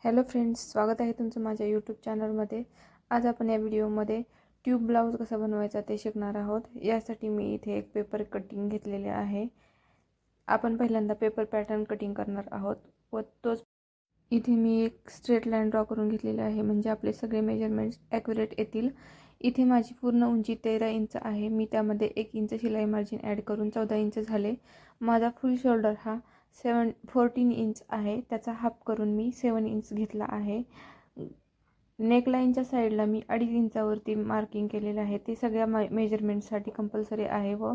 Hello friends, स्वागत आहे तुमचं माझ्या यूट्यूब चॅनलमध्ये। आज आपण या व्हिडिओमध्ये ट्यूब ब्लाउज कसा बनवायचा ते शिकणार आहोत। यासाठी मी इथे एक पेपर कटिंग घेतलेले आहे। आपण पहिल्यांदा पेपर पॅटर्न कटिंग करणार आहोत व तोच इथे मी एक स्ट्रेट लाईन ड्रॉ करून घेतलेली आहे, म्हणजे आपले सगळे मेजरमेंट्स ॲक्युरेट येतील। इथे माझी पूर्ण उंची 13 इंच आहे। मी त्यामध्ये 1 इंच शिलाई मार्जिन ॲड करून 14 इंच झाले। माझा फुल शोल्डर हा 14 इंच आहे, त्याचा हाफ करून मी 7 इंच घेतला आहे। नेकलाईनच्या साईडला मी 2.5 इंचावरती मार्किंग केलेले आहे, ते सगळ्या मेजरमेंटसाठी कंपल्सरी आहे। व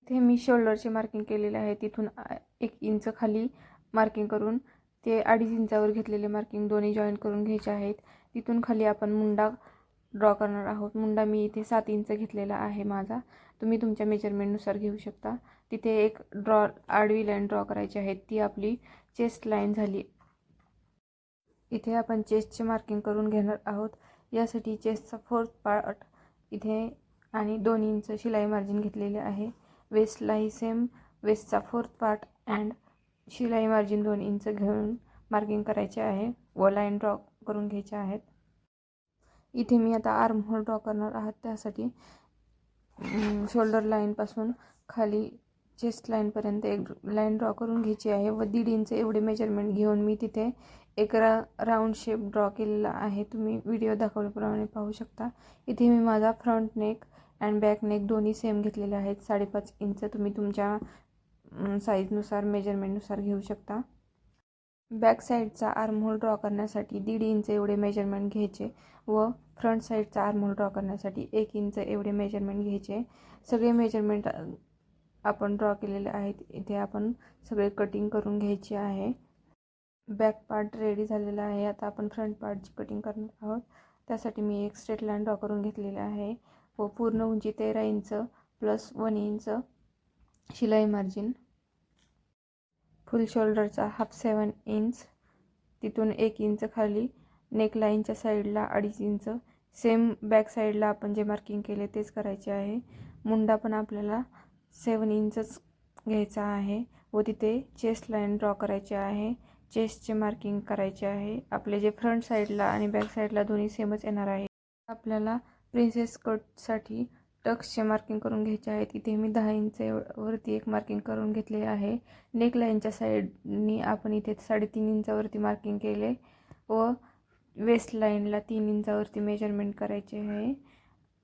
इथे मी शोल्डरचे मार्किंग केलेले आहे, तिथून 1 इंच खाली मार्किंग करून ते 2.5 इंचावर घेतलेले मार्किंग दोन्ही जॉईन करून घ्यायचे आहेत। तिथून खाली आपण मुंडा ड्रॉ करणार आहोत। मुंडा मी इथे 7 इंच घेतलेला आहे माझा, तुम्ही तुमच्या मेजरमेंटनुसार घेऊ शकता। तिथे एक आडवी लाईन ड्रॉ करायची आहे, ती आपली चेस्ट लाईन झाली। इथे आपण चेस्टचे मार्किंग करून घेणार आहोत। यासाठी चेस्टचा 4th पार्ट इथे आणि 2 इंच शिलाई मार्जिन घेतलेले आहे। वेस्टलाही सेम वेस्टचा 4th पार्ट अँड शिलाई मार्जिन 2 इंच घेऊन मार्किंग करायचे आहे व लाईन ड्रॉ करून घ्यायचे आहेत। इथे मी आता आर्म होल ड्रॉ करणार आहात, त्यासाठी शोल्डर लाईनपासून खाली चेस्ट लाईनपर्यंत एक लाईन ड्रॉ करून घ्यायची आहे व 1.5 इंच एवढे मेजरमेंट घेऊन मी तिथे एक राऊंड शेप ड्रॉ केलेला आहे। तुम्ही व्हिडिओ दाखवल्याप्रमाणे पाहू शकता। इथे मी माझा front neck and back neck दोन्ही सेम घेतलेले आहेत, 5.5 इंच। तुम्ही तुमच्या साईजनुसार मेजरमेंटनुसार घेऊ शकता। बॅक साईडचा आर्म होल ड्रॉ करण्यासाठी 1.5 इंच एवढे मेजरमेंट घ्यायचे व फ्रंट साईडचा आर्म होल ड्रॉ करण्यासाठी 1 इंच एवढे मेजरमेंट घ्यायचे। सगळे मेजरमेंट आपण ड्रॉ केलेले आहेत। इथे आपण सगळे कटिंग करून घ्यायचे आहे। बॅक पार्ट रेडी झालेला आहे। आता आपण फ्रंट पार्टची कटिंग करणार आहोत। त्यासाठी मी एक स्ट्रेट लाईन ड्रॉ करून घेतलेली आहे व पूर्ण उंची 13 इंच प्लस 1 इंच शिलाई मार्जिन, फुल शोल्डरचा हाफ 7 इंच, तिथून 1 इंच खाली नेकलाईनच्या साईडला 2.5 इंच, सेम बॅक साईडला आपण जे मार्किंग केले तेच करायचे आहे। मुंडा पण आपल्याला 7 इंचच घ्यायचा आहे व तिथे चेस्ट लाईन ड्रॉ करायची आहे, चेस्टचे मार्किंग करायचे आहे। आपले जे फ्रंट साईडला आणि बॅक साईडला दोन्ही सेमच येणार आहे। आपल्याला प्रिन्सेस कटसाठी टक्सचे मार्किंग करून घ्यायचे आहेत। इथे मी 10 इंच वरती एक मार्किंग करून घेतले आहे। नेकलाईनच्या साईडनी आपण इथे 3.5 इंचावरती मार्किंग केले व वेस्ट लाईनला 3 इंचावरती मेजरमेंट करायचे आहे।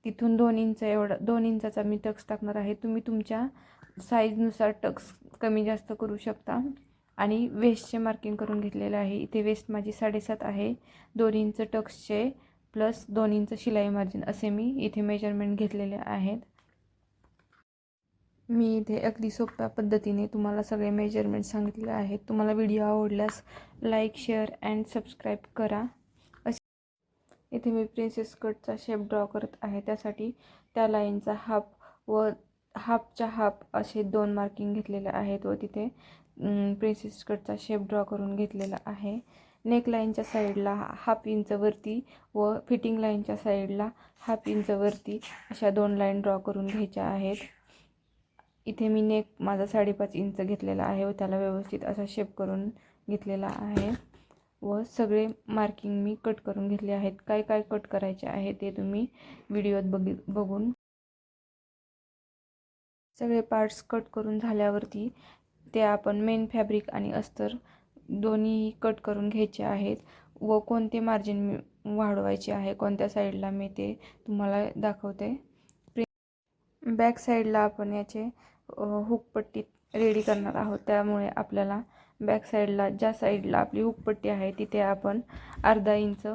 तिथून 2 इंच एवढा 2 इंचाचा मी टक्स टाकणार आहे। तुम्ही तुमच्या साईजनुसार टक्स कमी जास्त करू शकता। आणि वेस्टचे मार्किंग करून घेतलेले आहे। इथे वेस्ट माझी 7.5 आहे। 2 इंच टक्सचे प्लस 2 इंच शिलाई मार्जिन असे मी इथे मेजरमेंट घेतलेले आहेत। मी इथे अगदी सोप्या पद्धतीने तुम्हाला सगळे मेजरमेंट सांगितले आहेत। तुम्हाला व्हिडिओ आवडल्यास लाईक, शेअर अँड सबस्क्राईब करा। इथे मी प्रिन्सेस कटचा शेप ड्रॉ करत आहे, त्यासाठी त्या लाईनचा हाफ व हाफच्या हाफ असे 2 मार्किंग घेतलेले आहेत व तिथे प्रिन्सेस कटचा शेप ड्रॉ करून घेतलेला आहे। नेकलाईनच्या साईडला हाफ इंच वरती व फिटिंग लाईनच्या साईडला हाफ इंच वरती अशा 2 लाईन ड्रॉ करून घ्यायच्या आहेत। इथे मी नेक माझा 5.5 इंच घेतलेला आहे व त्याला व्यवस्थित असा शेप करून घेतलेला आहे व सगळे मार्किंग मी कट करून घेतले आहेत। काय काय कट करायचे आहे ते तुम्ही व्हिडिओत बघून सगळे पार्ट्स कट करून झाल्यावरती ते आपण मेन फॅब्रिक आणि अस्तर दोन्ही कट करून घ्यायचे आहेत व कोणते मार्जिन वाढवायचे आहे कोणत्या साईडला मी ते तुम्हाला दाखवते। बॅक साईडला आपण याचे हुकपट्टी रेडी करणार आहोत, त्यामुळे आपल्याला बॅक साईडला ज्या साईडला आपली हुकपट्टी आहे तिथे आपण अर्धा इंच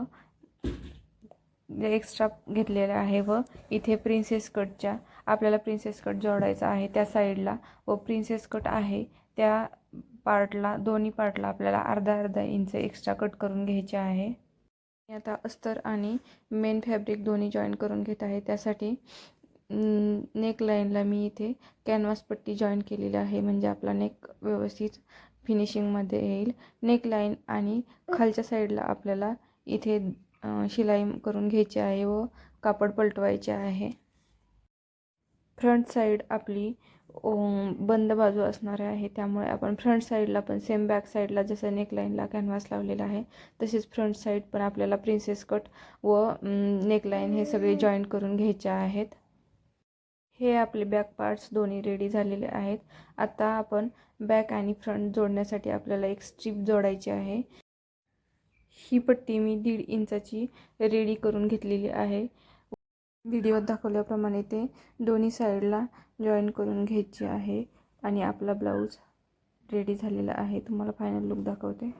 एक्स्ट्रा घेतलेले आहे व इथे प्रिन्सेस कटच्या आपल्याला प्रिन्सेस कट जोडायचा आहे त्या साईडला व प्रिन्सेस कट आहे त्या पार्टला दोन्ही पार्टला आपल्याला अर्धा इंच एक्स्ट्रा कट करून घ्यायचे आहे। आता अस्तर आणि मेन फॅब्रिक दोन्ही जॉईन करून घेत आहे। त्यासाठी नेक लाईनला मी इथे कॅनव्हास पट्टी जॉईन केलेली आहे, म्हणजे आपला नेक व्यवस्थित फिनिशिंगमध्ये येईल। नेक लाईन आणि खालच्या साईडला आपल्याला इथे शिलाई करून घ्यायची आहे व कापड पलटवायचे आहे। फ्रंट साईड आपली बंद बाजू असणार आहे, त्यामुळे आपण फ्रंट साईडला पण सेम बॅक साईडला जसं नेकलाईनला कॅनव्हास लावलेला आहे तसेच फ्रंट साईड पण आपल्याला प्रिन्सेस कट व नेकलाईन हे सगळे जॉईंट करून घ्यायचे आहेत. हे आपले बॅक पार्ट्स दोन्ही रेडी झालेले आहेत. आता आपण बॅक आणि फ्रंट जोडण्यासाठी आपल्याला एक स्ट्रीप जोडायची आहे. ही पट्टी मी 1.5 इंचाची रेडी करून घेतलेली आहे. व्हिडिओत दाखवल्याप्रमाणे ते दोन्ही साईडला जॉईन करून घ्यायचे आहे आणि आपला ब्लाऊज रेडी झालेला आहे. तुम्हाला फायनल लुक दाखवते.